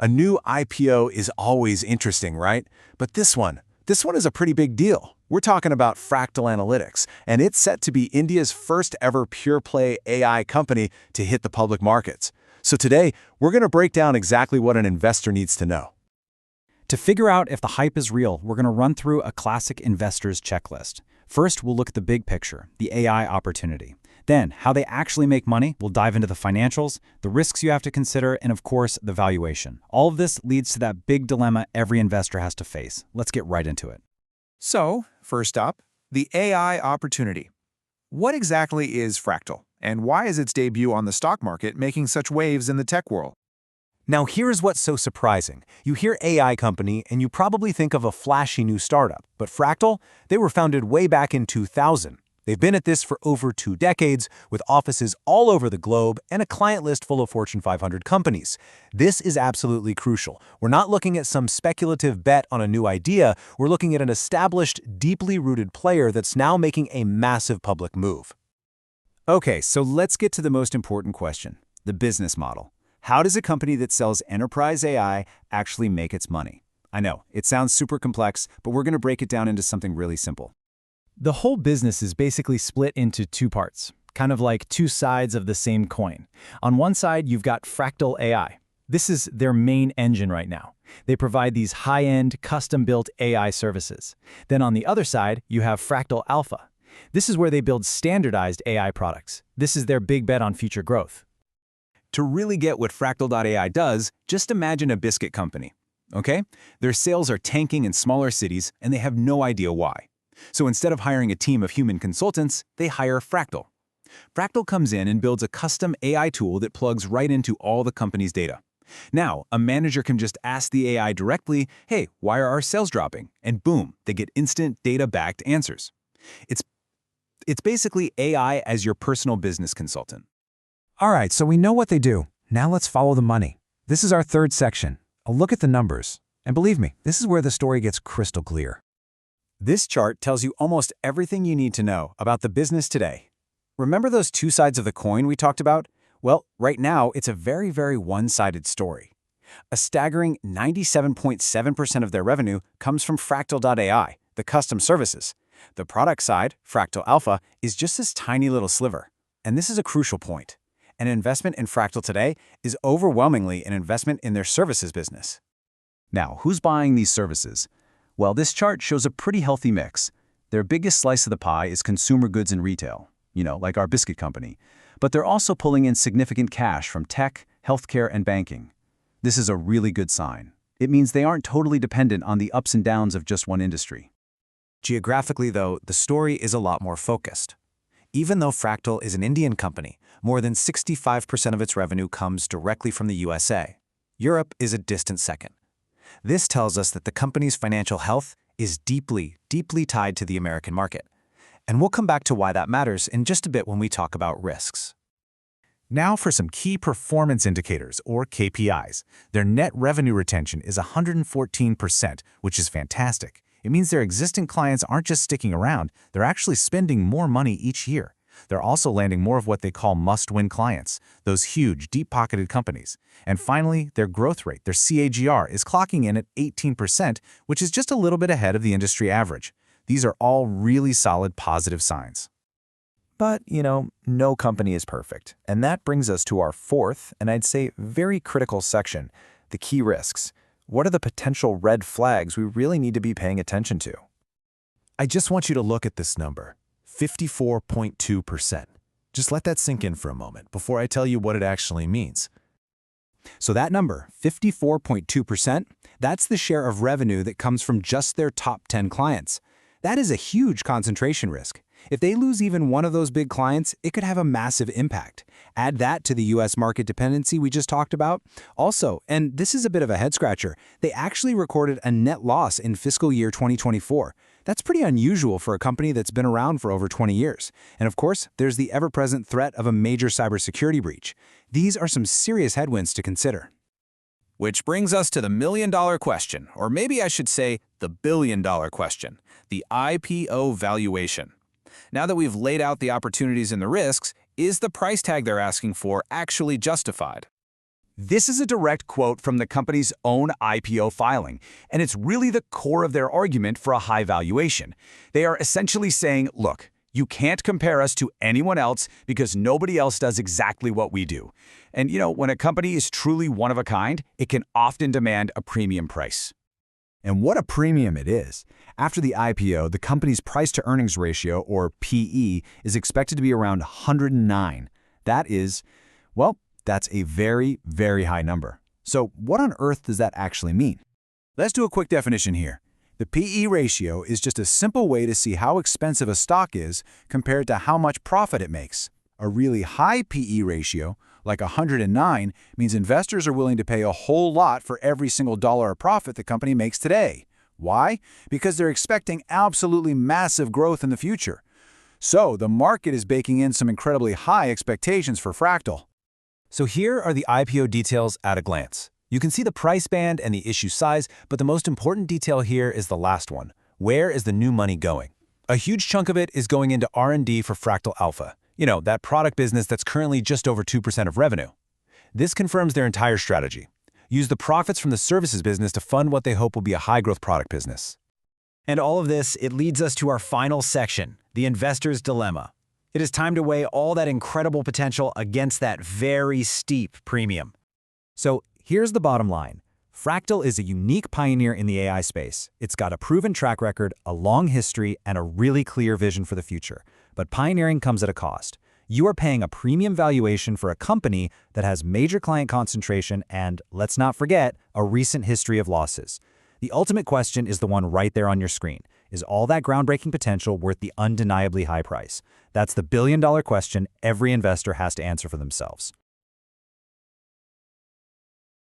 A new IPO is always interesting, right? But this one is a pretty big deal. We're talking about Fractal Analytics, and it's set to be India's first ever pure-play AI company to hit the public markets. So today, we're going to break down exactly what an investor needs to know. To figure out if the hype is real, we're going to run through a classic investor's checklist. First, we'll look at the big picture, the AI opportunity. Then, how they actually make money. We'll dive into the financials, the risks you have to consider, and of course, the valuation. All of this leads to that big dilemma every investor has to face. Let's get right into it. So, first up, the AI opportunity. What exactly is Fractal, and why is its debut on the stock market making such waves in the tech world? Now here's what's so surprising. You hear AI company and you probably think of a flashy new startup, but Fractal, they were founded way back in 2000. They've been at this for over 2 decades, with offices all over the globe and a client list full of Fortune 500 companies. This is absolutely crucial. We're not looking at some speculative bet on a new idea, we're looking at an established, deeply rooted player that's now making a massive public move. Okay, so let's get to the most important question, the business model. How does a company that sells enterprise AI actually make its money? I know, it sounds super complex, but we're going to break it down into something really simple. The whole business is basically split into 2 parts, kind of like 2 sides of the same coin. On one side, you've got Fractal AI. This is their main engine right now. They provide these high-end, custom-built AI services. Then on the other side, you have Fractal Alpha. This is where they build standardized AI products. This is their big bet on future growth. To really get what Fractal.ai does, just imagine a biscuit company. Okay? Their sales are tanking in smaller cities, and they have no idea why. So instead of hiring a team of human consultants, they hire Fractal. Fractal comes in and builds a custom AI tool that plugs right into all the company's data. Now, a manager can just ask the AI directly, hey, why are our sales dropping? And boom, they get instant data-backed answers. It's basically AI as your personal business consultant. All right, so we know what they do. Now let's follow the money. This is our third section. A look at the numbers. And believe me, this is where the story gets crystal clear. This chart tells you almost everything you need to know about the business today. Remember those 2 sides of the coin we talked about? Well, right now, it's a very, very one-sided story. A staggering 97.7% of their revenue comes from Fractal.ai, the custom services. The product side, Fractal Alpha, is just this tiny little sliver. And this is a crucial point. An investment in Fractal today is overwhelmingly an investment in their services business. Now, who's buying these services? Well, this chart shows a pretty healthy mix. Their biggest slice of the pie is consumer goods and retail, like our biscuit company. But they're also pulling in significant cash from tech, healthcare, and banking. This is a really good sign. It means they aren't totally dependent on the ups and downs of just one industry. Geographically, though, the story is a lot more focused. Even though Fractal is an Indian company, more than 65% of its revenue comes directly from the USA. Europe is a distant second. This tells us that the company's financial health is deeply, deeply tied to the American market. And we'll come back to why that matters in just a bit when we talk about risks. Now for some key performance indicators, or KPIs. Their net revenue retention is 114%, which is fantastic. It means their existing clients aren't just sticking around, they're actually spending more money each year. They're also landing more of what they call must-win clients, those huge, deep-pocketed companies. And finally, their growth rate, their CAGR, is clocking in at 18%, which is just a little bit ahead of the industry average. These are all really solid positive signs. But, no company is perfect. And that brings us to our fourth, and I'd say very critical section, the key risks. What are the potential red flags we really need to be paying attention to? I just want you to look at this number, 54.2%. Just let that sink in for a moment before I tell you what it actually means. So that number, 54.2%, that's the share of revenue that comes from just their top 10 clients. That is a huge concentration risk. If they lose even one of those big clients, it could have a massive impact. Add that to the US market dependency we just talked about. Also, and this is a bit of a head-scratcher, they actually recorded a net loss in fiscal year 2024. That's pretty unusual for a company that's been around for over 20 years. And of course, there's the ever-present threat of a major cybersecurity breach. These are some serious headwinds to consider. Which brings us to the million-dollar question, or maybe I should say the billion-dollar question, the IPO valuation. Now that we've laid out the opportunities and the risks, is the price tag they're asking for actually justified? This is a direct quote from the company's own IPO filing, and it's really the core of their argument for a high valuation. They are essentially saying, look, you can't compare us to anyone else because nobody else does exactly what we do. And when a company is truly one of a kind, it can often demand a premium price. And what a premium it is. After the IPO, the company's price-to-earnings ratio, or PE, is expected to be around 109. That is, well, that's a very, very high number. So what on earth does that actually mean? Let's do a quick definition here. The PE ratio is just a simple way to see how expensive a stock is compared to how much profit it makes. A really high PE ratio, like 109, means investors are willing to pay a whole lot for every single dollar of profit the company makes today. Why? Because they're expecting absolutely massive growth in the future. So the market is baking in some incredibly high expectations for Fractal. So here are the IPO details at a glance. You can see the price band and the issue size, but the most important detail here is the last one. Where is the new money going? A huge chunk of it is going into R&D for Fractal Alpha. That product business that's currently just over 2% of revenue. This confirms their entire strategy. Use the profits from the services business to fund what they hope will be a high-growth product business. And all of this, it leads us to our final section, the investor's dilemma. It is time to weigh all that incredible potential against that very steep premium. So here's the bottom line. Fractal is a unique pioneer in the AI space. It's got a proven track record, a long history, and a really clear vision for the future. But pioneering comes at a cost. You are paying a premium valuation for a company that has major client concentration and, let's not forget, a recent history of losses. The ultimate question is the one right there on your screen. Is all that groundbreaking potential worth the undeniably high price? That's the billion-dollar question every investor has to answer for themselves.